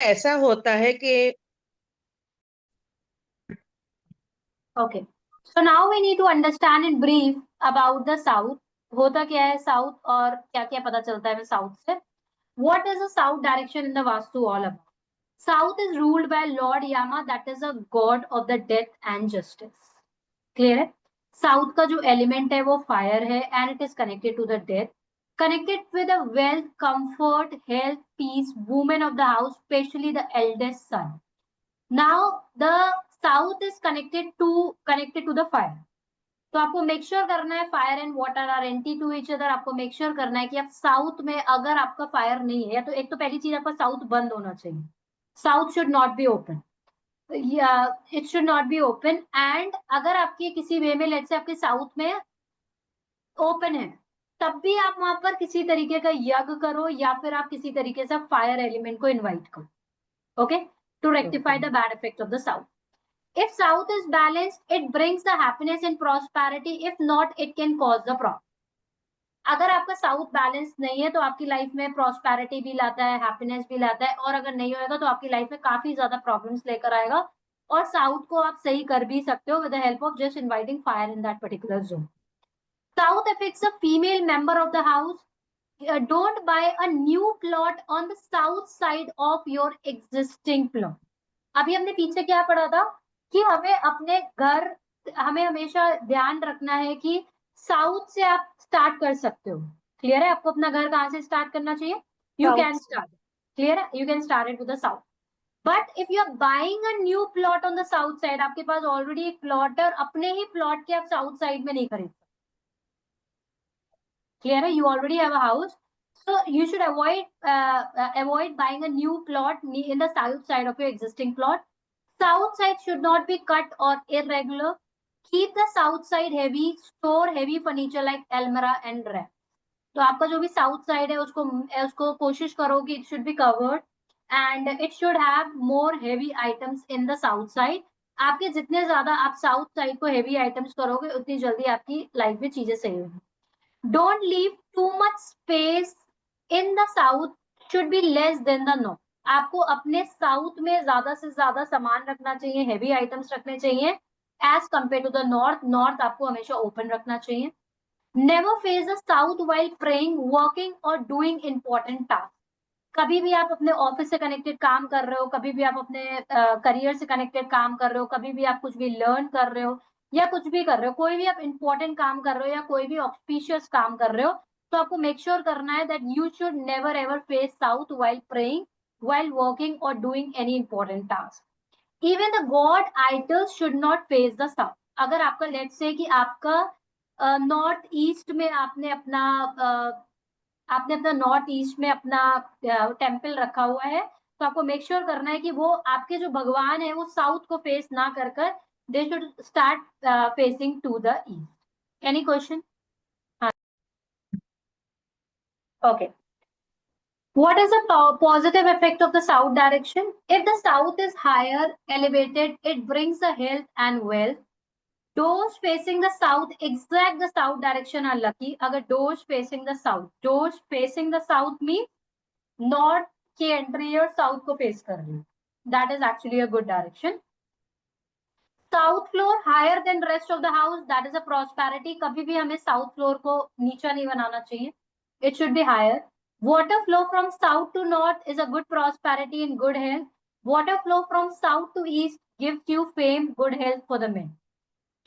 ऐसा होता है कि Okay. So now we need to understand in brief about the South. होता क्या है साउथ और क्या क्या पता चलता है हमें साउथ से. What is the south direction in the Vastu all about? South is ruled by Lord Yama, that is a god of the death and justice. Clear है? साउथ का जो एलिमेंट है वो फायर है and it is connected to the death, connected with the wealth, comfort, health, peace, women of the house, especially the eldest son. Now the south is connected to the fire. तो आपको make sure करना है fire and water are anti to each other. आपको make sure करना है कि आप south में अगर आपका फायर नहीं है, या तो एक तो पहली चीज आपका साउथ बंद होना चाहिए. South should not be open, या it should not be open. And अगर आपके किसी वे में लेट से आपके साउथ में ओपन है, तब भी आप वहां पर किसी तरीके का यज्ञ करो या फिर आप किसी तरीके से फायर एलिमेंट को इन्वाइट करो. Okay, to rectify the bad effect of the south. If South is balanced, it brings the happiness and prosperity. If not, it can cause the problem. अगर आपका साउथ बैलेंस नहीं है तो आपकी life में prosperity भी लाता है, हैप्पीनेस भी लाता है, और अगर नहीं होएगा तो आपकी लाइफ में काफी ज्यादा प्रॉब्लम्स लेकर आएगा. और साउथ को आप सही कर भी सकते हो with the help of just inviting fire in that particular zone. South affects a female member of the house. Don't buy a new plot on the south side of your existing plot. अभी हमने पीछे क्या पढ़ा था कि हमें अपने घर, हमें हमेशा ध्यान रखना है कि साउथ से आप स्टार्ट कर सकते हो. क्लियर है? आपको अपना घर कहाँ से स्टार्ट करना चाहिए? You south can say. Start. Clear है? You can start it with the south. But if you are buying a new plot on the south side, आपके पास ऑलरेडी एक प्लॉट है और अपने ही प्लॉट के आप साउथ साइड में नहीं खरीद. Clear? You already have a house, so you should avoid buying a new plot in the south side of your existing plot. South side should not be cut or irregular. Keep the south side heavy. Store heavy furniture like almirah and rack. तो आपका जो भी south side है उसको कोशिश करो कि it should be covered and it should have more heavy items in the south side. आपके जितने ज्यादा आप साउथ साइड को हेवी आइटम्स करोगे उतनी जल्दी आपकी लाइफ में चीजें सही होंगी. Don't leave too much space in the south, should be less than the north. आपको अपने साउथ में ज्यादा से ज्यादा सामान रखना चाहिए, हेवी आइटम्स रखने चाहिए as compare to the north. North आपको हमेशा ओपन रखना चाहिए. Never face the south while praying, working और डूइंग इंपॉर्टेंट टास्क. कभी भी आप अपने ऑफिस से कनेक्टेड काम कर रहे हो, कभी भी आप अपने करियर से कनेक्टेड काम कर रहे हो, कभी भी आप कुछ भी लर्न कर रहे हो या कुछ भी कर रहे हो, कोई भी आप इंपॉर्टेंट काम कर रहे हो या कोई भी ऑस्पिशियस काम कर रहे हो, तो आपको मेक श्योर करना है that you should never ever face south while praying, while working और doing any important task. Even the god idols should not face the south. अगर आपका लेट्स से कि आपका नॉर्थ ईस्ट में आपने अपना नॉर्थ ईस्ट में अपना टेम्पल रखा हुआ है, तो आपको मेक श्योर करना है कि वो आपके जो भगवान है वो साउथ को फेस ना कर कर they should start facing to the east. Any question? हाँ. Okay. What is the positive effect of the south direction? If the south is higher elevated, it brings the health and wealth. Doors facing the south, exact the south direction are lucky. अगर doors facing the south means north की entry और south को face कर रही है, that is actually a good direction. South floor higher than rest of the house, that is a prosperity. कभी भी हमें साउथ फ्लोर को नीचा नहीं बनाना चाहिए, it should be higher. Water flow from south to north is a good prosperity in good health. Water flow from south to east gives you fame, good health for the men.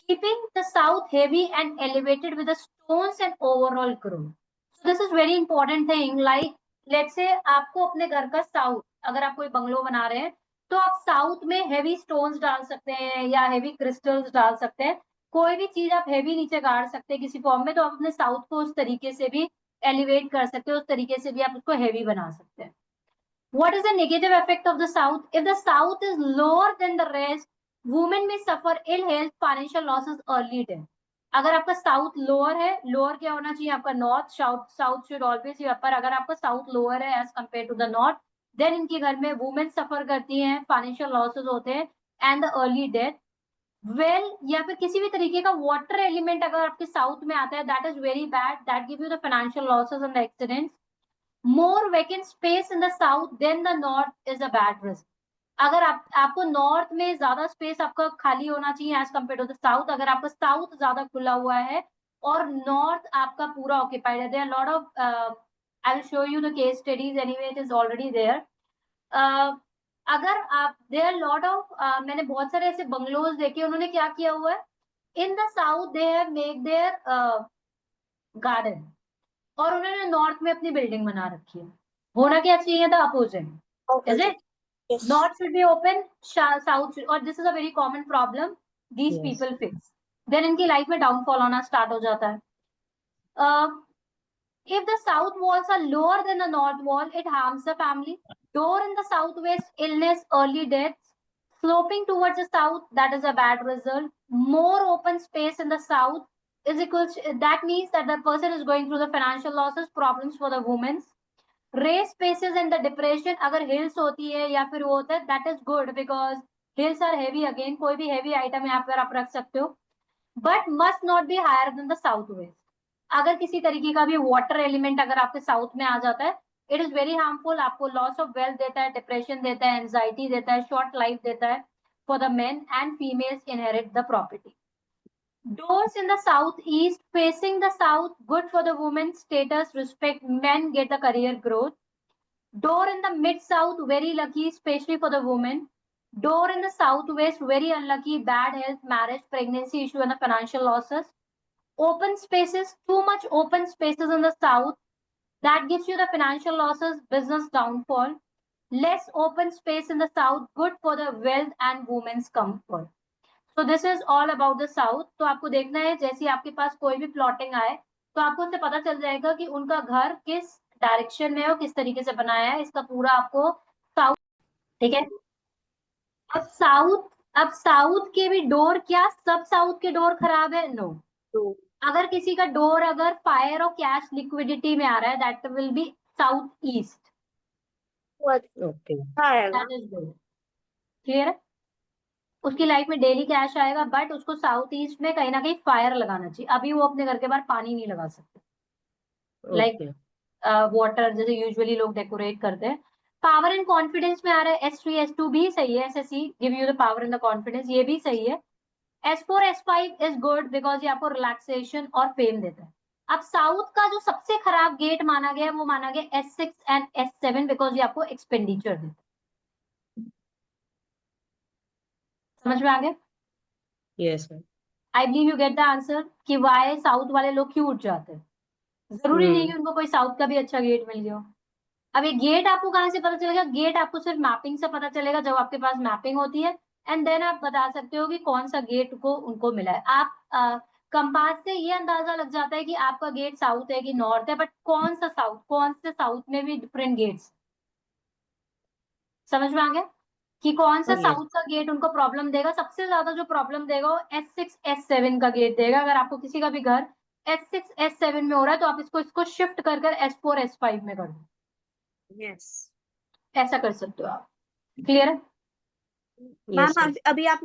Keeping the south heavy and elevated with the stones and overall growth. So this is very important thing. Like let's say आपको अपने घर का south, अगर आप कोई bungalow बना रहे हैं तो आप साउथ में हेवी स्टोन्स डाल सकते हैं या हेवी क्रिस्टल्स डाल सकते हैं. कोई भी चीज आप हेवी नीचे गाड़ सकते हैं किसी फॉर्म में, तो आप अपने साउथ को उस तरीके से भी एलिवेट कर सकते हो, उस तरीके से भी आप उसको हेवी बना सकते हैं. What is the negative effect of the South? If the South is lower than the rest, women may suffer ill health, financial losses, early death. अगर आपका साउथ लोअर है, लोअर क्या होना चाहिए आपका north, south should always be upper. अगर आपका south lower है as compare to the north, then इनके घर में वुमेन सफर करती हैं, फाइनेंशियल लॉसेस होते हैं and the early death. Well या फिर किसी भी तरीके का वाटर एलिमेंट अगर आपके साउथ में आता है, that is very bad, that give you the financial losses and accidents. more vacant space in the south than the north is a bad risk. अगर आपको नॉर्थ में ज्यादा स्पेस आपका खाली होना चाहिए as compared to the south, अगर आपका साउथ ज्यादा खुला हुआ है और नॉर्थ आपका पूरा ऑक्यूपाइड है, there lot of I will show you the case studies, anyway it is already there. अगर आप देयर लॉट ऑफ मैंने बहुत सारे ऐसे बंगलोज देखे, उन्होंने क्या किया हुआ है, in the south they have make their garden और उन्होंने नॉर्थ में अपनी बिल्डिंग बना रखी है। होना क्या चाहिए था opposite, is it? Yes. North should be open, south should, और this is a very common problem these Yes. people face. Then इनकी लाइफ में डाउनफॉल होना स्टार्ट हो जाता है। If the south walls are lower than the north wall, it harms the family. Door in the southwest, illness, early deaths. Sloping towards the south, that is a bad result. More open space in the south is equals, that means that the person is going through the financial losses, problems for the women. Race spaces in the depression, अगर hills होती है या फिर वो होता है, that is good because hills are heavy, again कोई भी हेवी आइटम यहाँ पर आप रख सकते हो, but must not be higher than the south west. अगर किसी तरीके का भी वाटर एलिमेंट अगर आपके साउथ में आ जाता है, इट इज वेरी हार्मफुल, आपको लॉस ऑफ वेल्थ देता है, डिप्रेशन देता है, एंजाइटी देता है, शॉर्ट लाइफ देता है for the main, and females inherit the property. Doors in the southeast facing the south, good for the women's status, respect, men get the career growth. Door in the mid-south, very lucky, especially for the women. Door in the southwest, very unlucky, bad health, marriage, pregnancy issue, and the financial losses. Open spaces, too much open spaces in the south, that gives you the financial losses, business downfall. Less open space in the south, good for the wealth and women's comfort. So this is all about the south. तो आपको देखना है, जैसे आपके पास कोई भी plotting आए तो आपको उससे पता चल जाएगा कि उनका घर किस डायरेक्शन में है और किस तरीके से बनाया है, इसका पूरा आपको साउथ, ठीक है। अब साउथ के भी डोर, क्या सब साउथ के डोर खराब है? नो। अगर किसी का डोर अगर फायर और कैश लिक्विडिटी में आ रहा है, that will be south east, Okay. That is good, clear है? उसकी लाइफ में डेली कैश आएगा, बट उसको साउथ ईस्ट में कहीं ना कहीं फायर लगाना चाहिए। अभी वो अपने घर के बाहर पानी नहीं लगा सकते, लाइक Okay. वाटर जैसे यूजुअली लोग डेकोरेट करते हैं। पावर एंड कॉन्फिडेंस में आ रहा है, S3 S2 भी सही है, SSE give you the power and the confidence, ये भी सही है। S4 S5 is good because ये आपको रिलैक्सेशन और फेम देता है। अब साउथ का जो सबसे खराब गेट माना गया है वो माना गया S6 एंड S7 बिकॉज ये आपको एक्सपेंडिचर देता है। समझ में आ गया? Yes, ma'am. I believe you get the answer कि वाई साउथ वाले लोग क्यों उठ जाते हैं। जरूरी नहीं कि उनको कोई साउथ का भी अच्छा गेट मिल गया। अब ये गेट आपको कहाँ से पता चलेगा? गेट आपको सिर्फ मैपिंग से पता चलेगा, जब आपके पास मैपिंग होती है, एंड देन आप बता सकते हो कि कौन सा गेट को उनको मिला है। आप कंपास से ये अंदाजा लग जाता है कि आपका गेट साउथ है कि नॉर्थ है, बट कौन सा साउथ, कौन से साउथ में भी डिफरेंट गेट्स, समझ में आ गया कि कौन सा Oh, yes. साउथ का गेट उनको प्रॉब्लम देगा। सबसे ज्यादा जो प्रॉब्लम देगा वो S6 S7 का गेट देगा। अगर आपको किसी का भी घर S6 S7 में हो रहा है तो आप इसको शिफ्ट कर S4 S5 में कर दो, Yes. ऐसा कर सकते हो आप, क्लियर है? Ma'am Yes, ma'am. अभी आप